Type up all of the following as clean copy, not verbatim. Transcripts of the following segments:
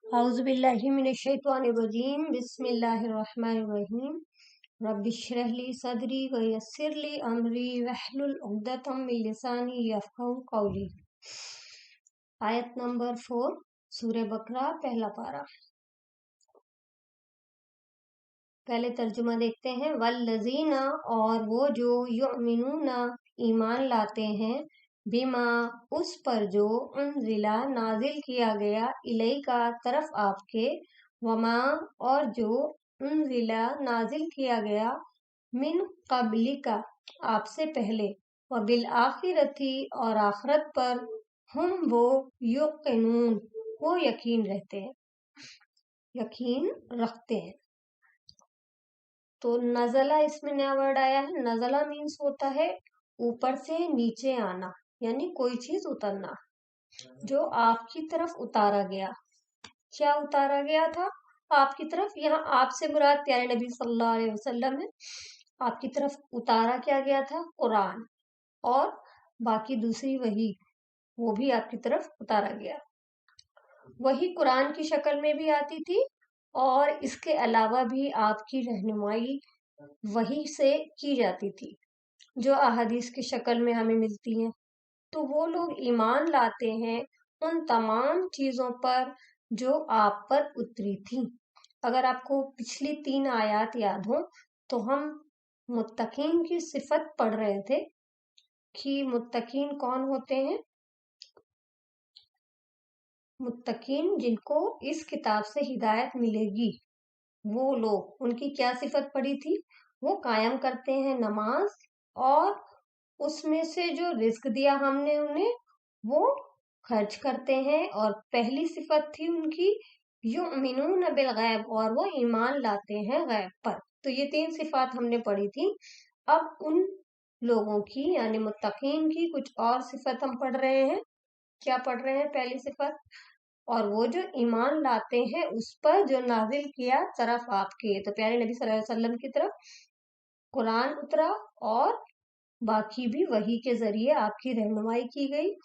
औज़ु बिल्लाहि मिनश्शैतानिर्रजीम बिस्मिल्लाहिर्रहमानिर्रहीम रब्बि इश्रह ली सदरी व यस्सिर ली अमरी वहलुल उक़दतम मिन लिसानी यफ़क़हू क़ौली। आयत नंबर 4 सूरह बकरा पहला पारा। पहले तर्जुमा देखते हैं। वल्लज़ीना और वो जो युमिनूना ईमान लाते हैं बिमा उस पर जो उनजिला नाजिल किया गया इलैका तरफ आपके वमा और जो उनजिला नाजिल किया गया मिन क़ब्लिका आपसे पहले व बिल आखिरती और आखिरत पर हम वो युक़िनून वो यकीन रखते हैं। तो नज़ला इसमें नया वर्ड आया है। नज़ला मीन्स होता है ऊपर से नीचे आना, यानी कोई चीज उतरना। जो आपकी तरफ उतारा गया, क्या उतारा गया था आपकी तरफ? यहाँ आपसे मुराद प्यारे नबी सल्लल्लाहु अलैहि वसल्लम है। आपकी तरफ उतारा क्या गया था? कुरान। और बाकी दूसरी वही, वो भी आपकी तरफ उतारा गया। वही कुरान की शक्ल में भी आती थी और इसके अलावा भी आपकी रहनुमाई वही से की जाती थी, जो अहादीस की शक्ल में हमें मिलती हैं। तो वो लोग ईमान लाते हैं उन तमाम चीजों पर जो आप पर उतरी थी। अगर आपको पिछली 3 आयत याद हो तो हम मुत्तकीन की सिफत पढ़ रहे थे कि मुत्तकीन कौन होते हैं। मुत्तकीन जिनको इस किताब से हिदायत मिलेगी, वो लोग, उनकी क्या सिफत पड़ी थी? वो कायम करते हैं नमाज और उसमें से जो रिस्क दिया हमने उन्हें वो खर्च करते हैं। और पहली सिफत थी उनकी युमिनून बिल गैब, और वो ईमान लाते हैं गैब पर। तो ये 3 सिफात हमने पढ़ी थी। अब उन लोगों की यानी मुत्तकीन की कुछ और सिफत हम पढ़ रहे हैं। क्या पढ़ रहे हैं? पहली सिफत, और वो जो ईमान लाते हैं उस पर जो नाजिल किया तरफ आपके, तो प्यारे नबी सल्लल्लाहु अलैहि वसल्लम की तरफ कुरान उतरा और बाकी भी वही के जरिए आपकी रहनुमाई की गई,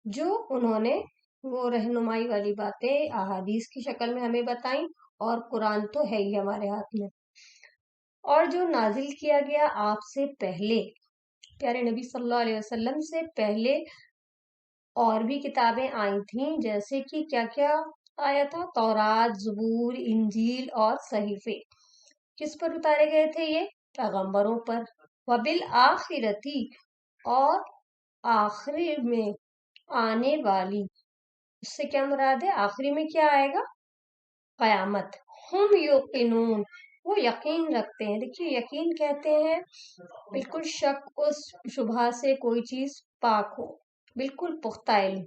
जो उन्होंने वो रहनुमाई वाली बातें अहादीस की शक्ल में हमें बताई, और कुरान तो है ही हमारे हाथ में। और जो नाजिल किया गया आपसे पहले, प्यारे नबी सल्लल्लाहु अलैहि वसल्लम से पहले और भी किताबें आई थी, जैसे कि क्या क्या आया था? तौरात, ज़बूर, इंजील और सहीफे। किस पर उतारे गए थे ये? पैगंबरों पर। वबिल आखिरती, और आखिरी में आने वाली, इससे क्या मुराद है? आखिरी में क्या आएगा? कयामत। हम युकिनून, वो यकीन रखते हैं। देखिए, यकीन कहते हैं बिल्कुल शक और शुबहा से कोई चीज पाक हो, बिल्कुल पुख्ता इल्म।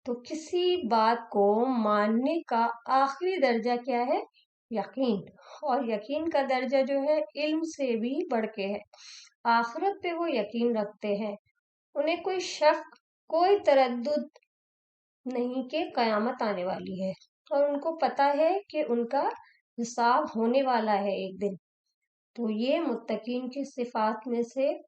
तो किसी बात को मानने का आखिरी दर्जा क्या है? यकीन। और यकीन का दर्जा जो है इल्म से भी बढ़ के है। आखिरत पे वो यकीन रखते हैं, उन्हें कोई शक, कोई तरद्दुद नहीं कि कयामत आने वाली है, और उनको पता है कि उनका हिसाब होने वाला है एक दिन। तो ये मुत्तकीन की सिफात में से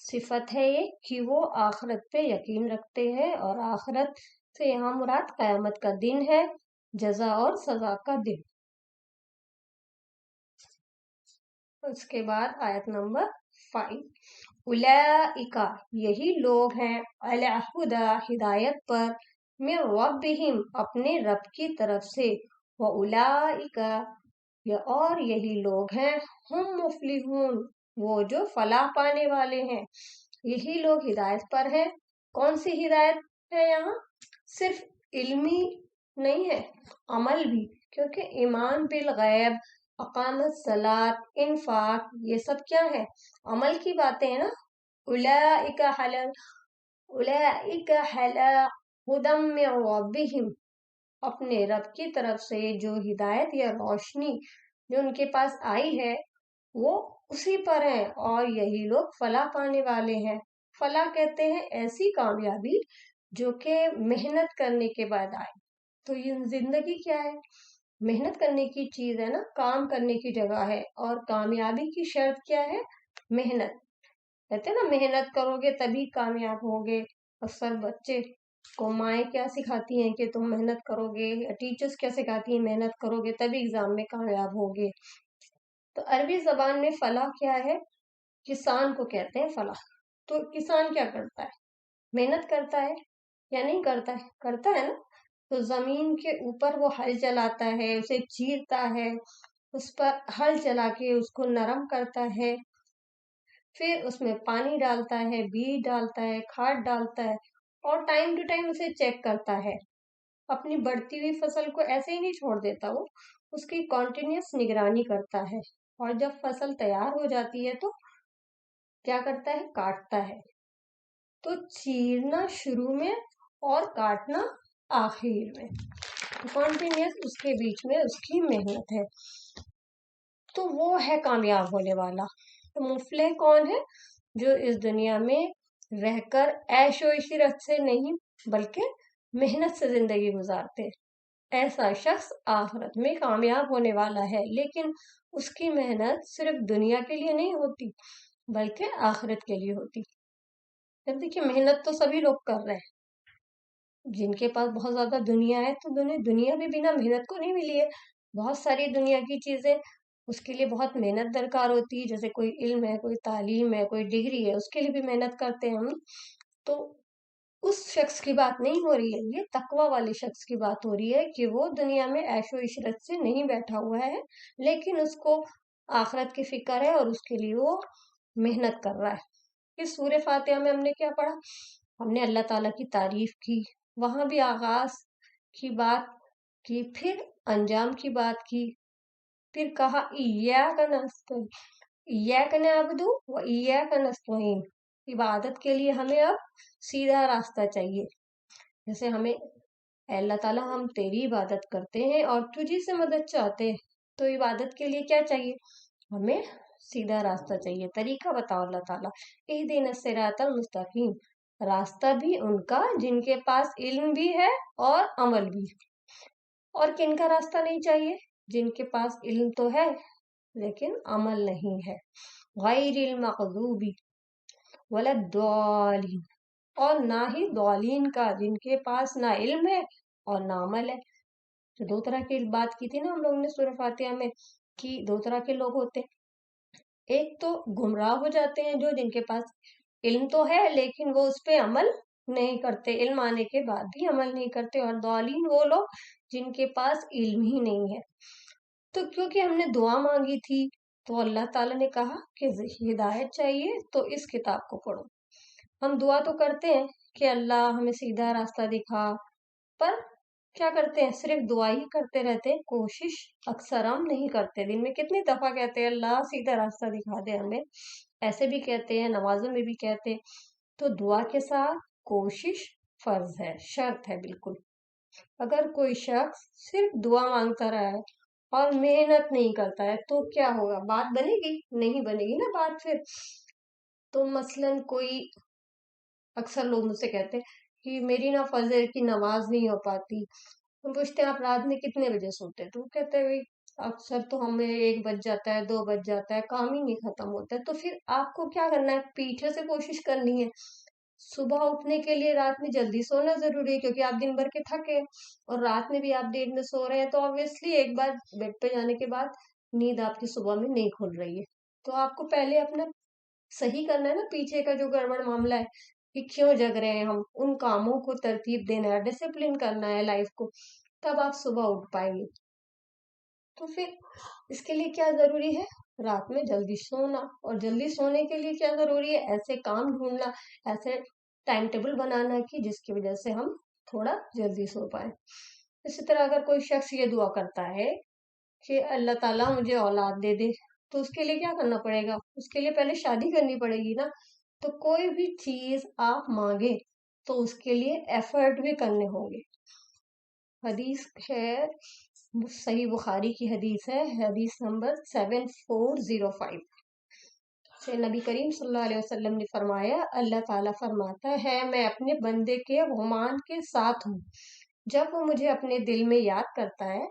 सिफत है ये कि वो आखिरत पे यकीन रखते हैं, और आखिरत से यहाँ मुराद कयामत का दिन है, जजा और सजा का दिन। उसके बाद आयत नंबर 5, उलाइका, यही लोग हैं, अला हुदा, हिदायत पर, मिन रब्बिहिम, अपने रब की तरफ से, व उलाइका, और यही लोग हैं, हम मुफलिहून, वो जो फलाह पाने वाले हैं। यही लोग हिदायत पर हैं। कौन सी हिदायत है यहाँ? सिर्फ इल्मी नहीं है, अमल भी, क्योंकि ईमान बिल गैब, अकामत सलात, इन्फाक, ये सब क्या है? अमल की बातें है ना। उलाइका हला उलाइका हला हुदम मिन रब्बिहिम, अपने रब की तरफ से जो हिदायत या रोशनी जो उनके पास आई है वो उसी पर है, और यही लोग फलाह पाने वाले हैं। फलाह कहते हैं ऐसी कामयाबी जो कि मेहनत करने के बाद आए। तो ये जिंदगी क्या है? मेहनत करने की चीज है ना, काम करने की जगह है, और कामयाबी की शर्त क्या है? मेहनत। कहते हैं ना, मेहनत करोगे तभी कामयाब होगे। अक्सर बच्चे کو माएँ क्या सिखाती हैं कि तुम मेहनत करोगे, या टीचर्स क्या सिखाती हैं मेहनत करोगे तभी एग्जाम में कामयाब होगे। तो अरबी जबान में फलाह क्या है? किसान को कहते हैं फलाह। तो किसान क्या करता है? मेहनत करता है या नहीं करता है? करता है ना। तो जमीन के ऊपर वो हल चलाता है, उसे चीरता है, उस पर हल चला के उसको नरम करता है, फिर उसमें पानी डालता है, बीज डालता है, खाद डालता है, और टाइम टू टाइम उसे चेक करता है। अपनी बढ़ती हुई फसल को ऐसे ही नहीं छोड़ देता वो, उसकी कॉन्टिन्यूस निगरानी करता है। और जब फसल तैयार हो जाती है तो क्या करता है? काटता है। तो चीरना शुरू में और काटना आखिर में, कॉन्टिन्यूस उसके बीच में उसकी मेहनत है। तो वो है कामयाब होने वाला। तो मुफलिह कौन है? जो इस दुनिया में रहकर ऐशो इशरत से नहीं बल्कि मेहनत से जिंदगी गुजारते, ऐसा शख्स आखिरत में कामयाब होने वाला है। लेकिन उसकी मेहनत सिर्फ दुनिया के लिए नहीं होती बल्कि आखिरत के लिए होती। जब देखिए मेहनत तो सभी लोग कर रहे हैं, जिनके पास बहुत ज्यादा दुनिया है, तो दुनिया भी बिना मेहनत को नहीं मिली है। बहुत सारी दुनिया की चीजें, उसके लिए बहुत मेहनत दरकार होती है। जैसे कोई इल्म है, कोई तालीम है, कोई डिग्री है, उसके लिए भी मेहनत करते हैं हम। तो उस शख्स की बात नहीं हो रही है, ये तकवा वाले शख्स की बात हो रही है कि वो दुनिया में ऐशो इशरत से नहीं बैठा हुआ है, लेकिन उसको आखिरत की फिक्र है और उसके लिए वो मेहनत कर रहा है। इस सूरह फातिहा में हमने क्या पढ़ा? हमने अल्लाह ताला की तारीफ की, वहां भी आगाज की बात की, फिर अंजाम की बात की, फिर कहा इय्याका नस्तईन, इय्याका नअबुदु व इय्याका नस्तईन। इबादत के लिए हमें अब सीधा रास्ता चाहिए। जैसे हमें अल्लाह ताला, हम तेरी इबादत करते हैं और तुझी से मदद चाहते हैं, तो इबादत के लिए क्या चाहिए? हमें सीधा रास्ता चाहिए। तरीका बताओ अल्लाह ताला, इहदिना सिरातल मुस्तकीम। रास्ता भी उनका जिनके पास इल्म भी है और अमल भी। और किनका रास्ता नहीं चाहिए? जिनके पास इल्म तो है लेकिन अमल नहीं है। गैरिल मग़ज़ूबी वलद्दालिन, और ना ही दौलीन का, जिनके पास ना इल्म है और ना अमल है। तो दो तरह की बात की थी ना हम लोग ने सूरह फातिहा में, कि दो तरह के लोग होते। एक तो गुमराह हो जाते हैं, जो जिनके पास इल्म तो है लेकिन वो उस पे अमल नहीं करते, इल्म आने के बाद भी अमल नहीं करते। और दौलीन वो लोग जिनके पास इल्म ही नहीं है। तो क्योंकि हमने दुआ मांगी थी, तो अल्लाह ताला ने कहा कि हिदायत चाहिए तो इस किताब को पढ़ो। हम दुआ तो करते हैं कि अल्लाह हमें सीधा रास्ता दिखा, पर क्या करते हैं? सिर्फ दुआ ही करते रहते हैं, कोशिश अक्सर हम नहीं करते। दिन में कितनी दफा कहते हैं अल्लाह सीधा रास्ता दिखा दे हमें, ऐसे भी कहते हैं, नमाजों में भी कहते हैं। तो दुआ के साथ कोशिश फर्ज है, शर्त है बिल्कुल। अगर कोई शख्स सिर्फ दुआ मांगता रहा है और मेहनत नहीं करता है, तो क्या होगा? बात बनेगी? नहीं बनेगी ना बात फिर। तो मसलन कोई, अक्सर लोग मुझसे कहते हैं कि मेरी ना फजर की नमाज नहीं हो पाती। हम पूछते हैं आप रात में कितने बजे सोते हैं? तो वो कहते हैं भाई अक्सर तो हमें 1 बज जाता है, 2 बज जाता है, काम ही नहीं खत्म होता है। तो फिर आपको क्या करना है? पीछे से कोशिश करनी है। सुबह उठने के लिए रात में जल्दी सोना जरूरी है, क्योंकि आप दिन भर के थके हैं और रात में भी आप देर में सो रहे हैं, तो ऑब्वियसली एक बार बेड पे जाने के बाद नींद आपकी सुबह में नहीं खुल रही है। तो आपको पहले अपना सही करना है ना, पीछे का जो गड़बड़ मामला है कि क्यों जग रहे हैं हम, उन कामों को तरतीब देना है, डिसिप्लिन करना है लाइफ को, तब आप सुबह उठ पाएंगे। तो फिर इसके लिए क्या जरूरी है? रात में जल्दी सोना। और जल्दी सोने के लिए क्या जरूरी है? ऐसे काम ढूंढना, ऐसे टाइम टेबल बनाना कि जिसकी वजह से हम थोड़ा जल्दी सो पाए। इसी तरह अगर कोई शख्स ये दुआ करता है कि अल्लाह ताला मुझे औलाद दे दे, तो उसके लिए क्या करना पड़ेगा? उसके लिए पहले शादी करनी पड़ेगी ना। तो कोई भी चीज आप मांगे तो उसके लिए एफर्ट भी करने होंगे। हदीस है, सही बुखारी की हदीस है, हदीस नंबर 7405 से नबी करीम सल्लल्लाहु अलैहि वसल्लम ने फरमाया, अल्लाह ताला फरमाता है, मैं अपने बंदे के गुमान के साथ हूँ। जब वो मुझे अपने दिल में याद करता है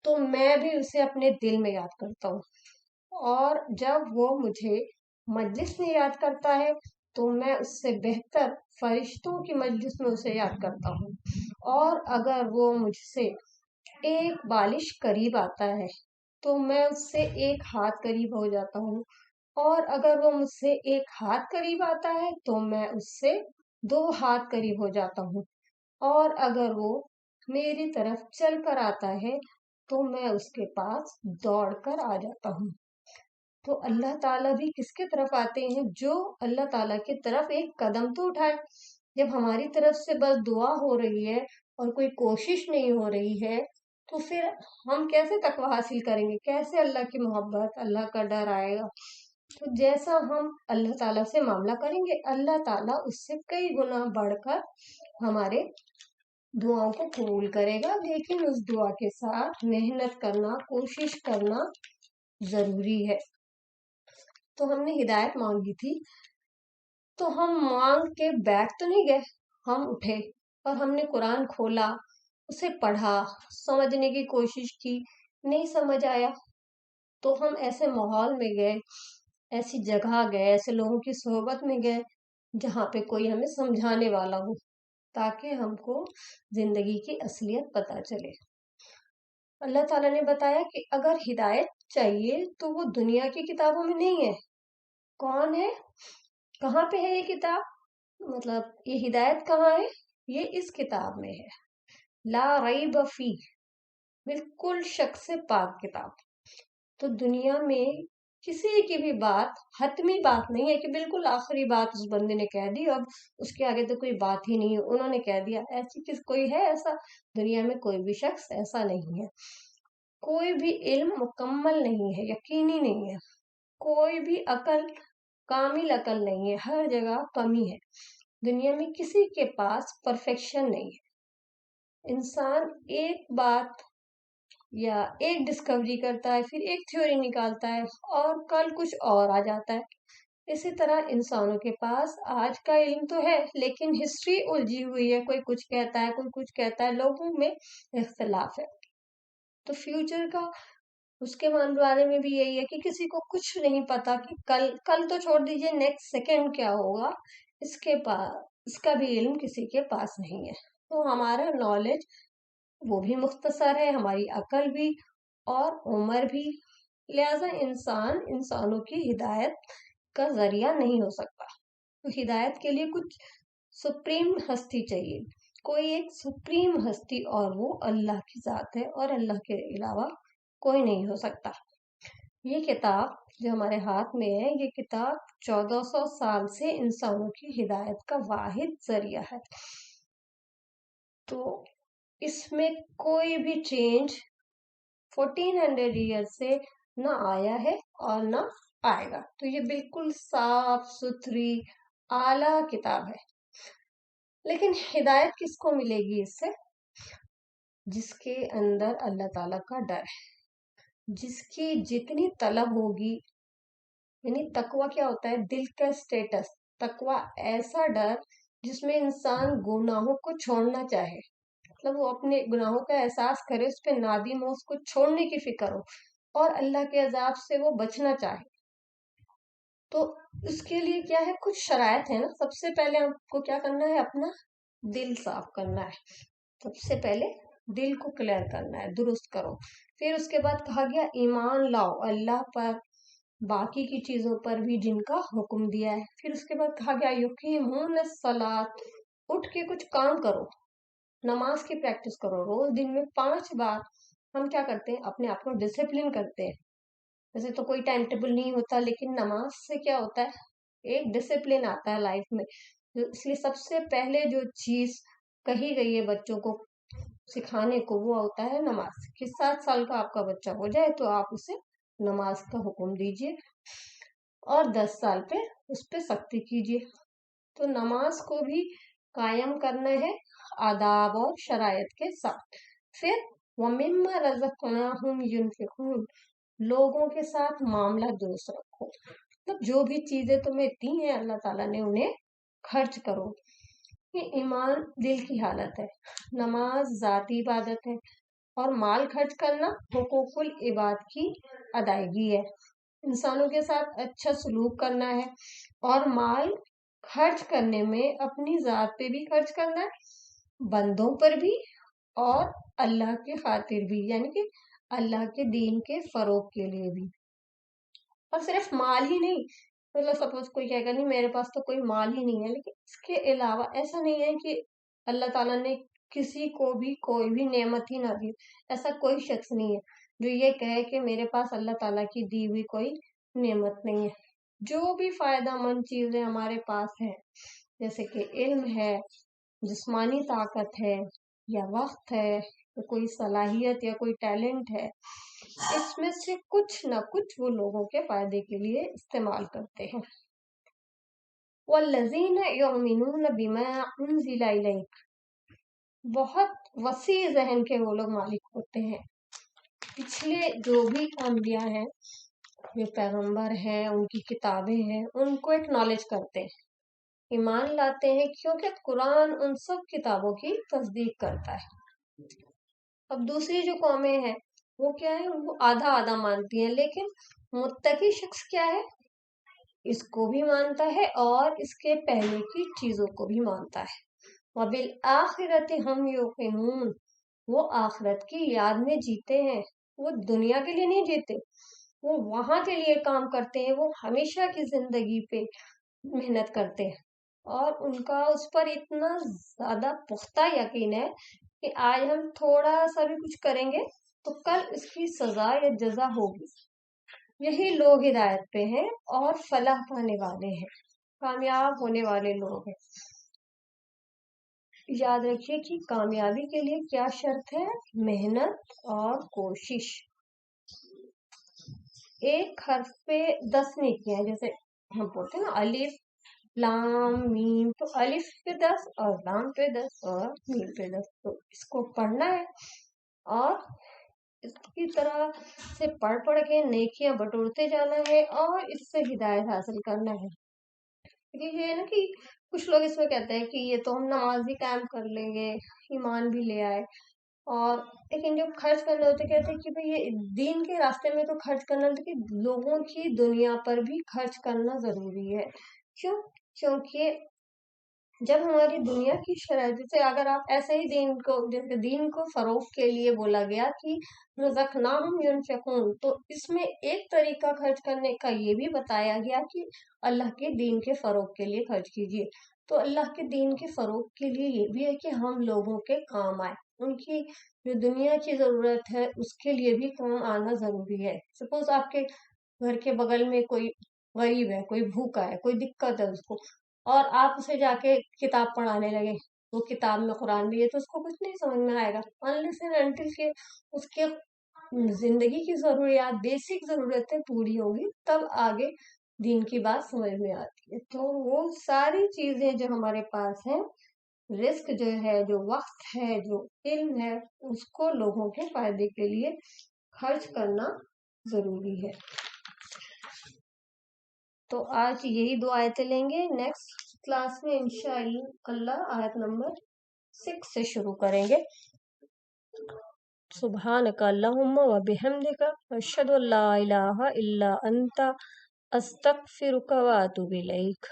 तो मैं भी उसे अपने दिल में याद करता हूँ, और जब वो मुझे मजलिस में याद करता है تو میں اس سے بہتر فرشتوں کی مجلس میں اسے یاد کرتا ہوں، اور اگر وہ مجھ سے ایک بالش قریب آتا ہے تو میں اس سے ایک ہاتھ قریب ہو جاتا ہوں، اور اگر وہ مجھ سے ایک ہاتھ قریب آتا ہے تو میں اس سے 2 ہاتھ قریب ہو جاتا ہوں، اور اگر وہ میری طرف چل کر آتا ہے تو میں اس کے پاس دوڑ کر آ جاتا ہوں۔ تو اللہ تعالیٰ بھی کس کے طرف آتے ہیں؟ جو اللہ تعالیٰ کی طرف ایک قدم تو اٹھائے۔ جب ہماری طرف سے بس دعا ہو رہی ہے اور کوئی کوشش نہیں ہو رہی ہے تو پھر ہم کیسے تقویٰ حاصل کریں گے؟ کیسے اللہ کی محبت، اللہ کا ڈر آئے گا؟ تو جیسا ہم اللہ تعالیٰ سے معاملہ کریں گے، اللہ تعالیٰ اس سے کئی گنا بڑھ کر ہمارے دعاؤں کو قبول کرے گا، لیکن اس دعا کے ساتھ محنت کرنا، کوشش کرنا ضروری ہے۔ تو ہم نے ہدایت مانگی تھی، تو ہم مانگ کے بیٹھ تو نہیں گئے، ہم اٹھے اور ہم نے قرآن کھولا، اسے پڑھا، سمجھنے کی کوشش کی، نہیں سمجھ آیا تو ہم ایسے ماحول میں گئے، ایسی جگہ گئے، ایسے لوگوں کی صحبت میں گئے جہاں پہ کوئی ہمیں سمجھانے والا ہو، تاکہ ہم کو زندگی کی اصلیت پتہ چلے۔ اللہ تعالیٰ نے بتایا کہ اگر ہدایت چاہیے تو وہ دنیا کی کتابوں میں نہیں ہے۔ کون ہے؟ کہاں پہ ہے یہ کتاب؟ مطلب یہ ہدایت کہاں ہے؟ یہ اس کتاب میں ہے، لا ریب فی، بالکل شک سے پاک کتاب۔ تو دنیا میں کسی کی بھی بات حتمی بات نہیں ہے کہ بالکل آخری بات اس بندے نے کہہ دی، اب اس کے آگے تو کوئی بات ہی نہیں ہے، انہوں نے کہہ دیا، ایسی کوئی ہے ایسا؟ دنیا میں کوئی بھی شخص ایسا نہیں ہے۔ کوئی بھی علم مکمل نہیں ہے، یقینی نہیں ہے، کوئی بھی عقل کامل عقل نہیں ہے، ہر جگہ کمی ہے۔ دنیا میں کسی کے پاس پرفیکشن نہیں ہے۔ انسان ایک بات یا ایک ڈسکوری کرتا ہے، پھر ایک تھیوری نکالتا ہے اور کل کچھ اور آ جاتا ہے۔ اسی طرح انسانوں کے پاس آج کا علم تو ہے لیکن ہسٹری الجھی ہوئی ہے، کوئی کچھ کہتا ہے، کوئی کچھ کہتا ہے، لوگوں میں اختلاف ہے۔ تو فیوچر کا اس کے بارے میں بھی یہی ہے کہ کسی کو کچھ نہیں پتا کہ کل تو چھوڑ دیجئے، نیکسٹ سیکنڈ کیا ہوگا، اس کا بھی علم کسی کے پاس نہیں ہے۔ تو ہمارا نالج وہ بھی مختصر ہے، ہماری عقل بھی اور عمر بھی، لہذا انسانوں کی ہدایت کا ذریعہ نہیں ہو سکتا۔ تو ہدایت کے لیے کچھ سپریم ہستی چاہیے، کوئی ایک سپریم ہستی، اور وہ اللہ کی ذات ہے، اور اللہ کے علاوہ کوئی نہیں ہو سکتا۔ یہ کتاب جو ہمارے ہاتھ میں ہے، یہ کتاب 1400 سال سے انسانوں کی ہدایت کا واحد ذریعہ ہے۔ تو اس میں کوئی بھی چینج 1400 ایئر سے نہ آیا ہے اور نہ آئے گا۔ تو یہ بالکل صاف ستھری اعلیٰ کتاب ہے۔ لیکن ہدایت کس کو ملے گی اس سے؟ جس کے اندر اللہ تعالیٰ کا ڈر ہے، جس کی جتنی طلب ہوگی، یعنی تقویٰ کیا ہوتا ہے؟ دل کا سٹیٹس۔ تقویٰ ایسا ڈر جس میں انسان گناہوں کو چھوڑنا چاہے، مطلب وہ اپنے گناہوں کا احساس کرے، اس پہ نادم ہو، اس کو چھوڑنے کی فکر ہو، اور اللہ کے عذاب سے وہ بچنا چاہے۔ تو اس کے لیے کیا ہے؟ کچھ شرائط ہے نا۔ سب سے پہلے آپ کو کیا کرنا ہے؟ اپنا دل صاف کرنا ہے۔ سب سے پہلے دل کو کلیئر کرنا ہے، درست کرو۔ پھر اس کے بعد کہا گیا ایمان لاؤ اللہ پر، باقی کی چیزوں پر بھی جن کا حکم دیا ہے۔ پھر اس کے بعد کہا گیا یقیمون الصلاۃ، اٹھ کے کچھ کام کرو، نماز کی پریکٹس کرو، روز دن میں 5 بار۔ ہم کیا کرتے ہیں؟ اپنے آپ کو ڈسپلن کرتے ہیں۔ ویسے تو کوئی ٹائم ٹیبل نہیں ہوتا، لیکن نماز سے کیا ہوتا ہے؟ ایک ڈسپلن آتا ہے لائف میں۔ اس لیے سب سے پہلے جو چیز کہی گئی ہے بچوں کو سکھانے کو، وہ ہوتا ہے نماز۔ کہ 7 سال کا آپ کا بچہ ہو جائے تو آپ اسے نماز کا حکم دیجئے، اور 10 سال پہ اس پہ سختی کیجئے۔ تو نماز کو بھی قائم کرنا ہے آداب اور شرائط کے ساتھ۔ پھر وَمِمَّا رَزَقْنَاهُمْ يُنْفِقُونَ، لوگوں کے ساتھ معاملہ درست رکھو، مطلب جو بھی چیزیں تمہیں دی ہیں اللہ تعالیٰ نے، انہیں خرچ کرو۔ یہ ایمان دل کی حالت ہے، نماز ذاتی عبادت ہے، اور مال خرچ کرنا حقوق العباد کی ادائیگی ہے۔ انسانوں کے ساتھ اچھا سلوک کرنا ہے، اور مال خرچ کرنے میں اپنی ذات پہ بھی خرچ کرنا ہے، بندوں پر بھی، اور اللہ کی خاطر بھی، یعنی کہ اللہ کے دین کے فروغ کے لیے بھی۔ اور صرف مال ہی نہیں، مطلب سپوز کوئی کہے گا نہیں میرے پاس تو کوئی مال ہی نہیں ہے، لیکن اس کے علاوہ ایسا نہیں ہے کہ اللہ تعالیٰ نے کسی کو بھی کوئی بھی نعمت ہی نہ دی۔ ایسا کوئی شخص نہیں ہے جو یہ کہے کہ میرے پاس اللہ تعالیٰ کی دی ہوئی کوئی نعمت نہیں ہے۔ جو بھی فائدہ مند چیزیں ہمارے پاس ہیں، جیسے کہ علم ہے، جسمانی طاقت ہے، یا وقت ہے، یا کوئی صلاحیت یا کوئی ٹیلنٹ ہے، اس میں سے کچھ نہ کچھ وہ لوگوں کے فائدے کے لیے استعمال کرتے ہیں۔ وَالَّذِينَ يُؤْمِنُونَ بِمَا أُنزِلَ إِلَيْكَ، بہت وسیع ذہن کے وہ لوگ مالک ہوتے ہیں۔ پچھلے جو بھی انبیاء ہیں، جو پیغمبر ہیں، ان کی کتابیں ہیں، ان کو اکنالج کرتے ہیں، ایمان لاتے ہیں، کیونکہ قرآن ان سب کتابوں کی تصدیق کرتا ہے۔ اب دوسری جو قومیں ہیں وہ کیا ہے، وہ آدھا آدھا مانتی ہیں، لیکن متقی شخص کیا ہے، اس کو بھی مانتا ہے اور اس کے پہلے کی چیزوں کو بھی مانتا ہے۔ وَبِالْآخِرَةِ هُمْ يُوقِنُونَ، وہ آخرت کی یاد میں جیتے ہیں، وہ دنیا کے لیے نہیں جیتے، وہ وہاں کے لیے کام کرتے ہیں، وہ ہمیشہ کی زندگی پہ محنت کرتے ہیں، اور ان کا اس پر اتنا زیادہ پختہ یقین ہے کہ آج ہم تھوڑا سا بھی کچھ کریں گے تو کل اس کی سزا یا جزا ہوگی۔ یہی لوگ ہدایت پہ ہیں اور فلاح پانے والے ہیں، کامیاب ہونے والے لوگ ہیں۔ یاد رکھیے کہ کامیابی کے لیے کیا شرط ہے، محنت اور کوشش۔ ایک حرف پہ 10 نیکیاں ہیں، جیسے ہم بولتے ہیں نا الف لام میم، تو الف پہ 10 اور لام پہ 10 اور میم پہ 10، تو اس کو پڑھنا ہے اور اس کی طرح سے پڑھ پڑھ کے نیکیاں بٹورتے جانا ہے اور اس سے ہدایت حاصل کرنا ہے۔ کیونکہ یہ ہے نا کہ کچھ لوگ اس میں کہتے ہیں کہ یہ تو ہم نماز بھی قائم کر لیں گے، ایمان بھی لے آئے، اور لیکن جب خرچ کرنا ہوتا ہے کہتے ہیں کہ بھئی یہ دین کے راستے میں تو خرچ کرنا، لیکن لوگوں کی دنیا پر بھی خرچ کرنا ضروری ہے۔ کیوں؟ کیونکہ جب ہماری دنیا کی شرائط سے، اگر آپ ایسے ہی جیسے دین کو فروغ کے لیے بولا گیا کہ رزقناہم ینفقون، تو اس میں ایک طریقہ خرچ کرنے کا یہ بھی بتایا گیا کہ اللہ کے دین کے فروغ کے لیے خرچ کیجیے۔ تو اللہ کے دین کے فروغ کے لیے یہ بھی ہے کہ ہم لوگوں کے کام آئے، ان کی جو دنیا کی ضرورت ہے اس کے لیے بھی کام آنا ضروری ہے۔ سپوز آپ کے گھر کے بغل میں کوئی غریب ہے، کوئی بھوکا ہے، کوئی دقت ہے اس کو، اور آپ اسے جا کے کتاب پڑھانے لگے، وہ کتاب میں قرآن بھی ہے، تو اس کو کچھ نہیں سمجھ میں آئے گا unless and until کہ اس کے زندگی کی ضروریات، بیسک ضرورتیں پوری ہوگی، تب آگے دین کی بات سمجھ میں آتی ہے۔ تو وہ ساری چیزیں جو ہمارے پاس ہیں، رزق جو ہے، جو وقت ہے، جو علم ہے، اس کو لوگوں کے فائدے کے لیے خرچ کرنا ضروری ہے۔ تو آج یہی 2 آیتیں لیں گے، نیکسٹ کلاس میں انشاءاللہ آیت نمبر 6 سے شروع کریں گے۔ سبحانک اللہم و بحمدک، اشہد ان لا الہ الا انت، استغفرک و اتوب الیک۔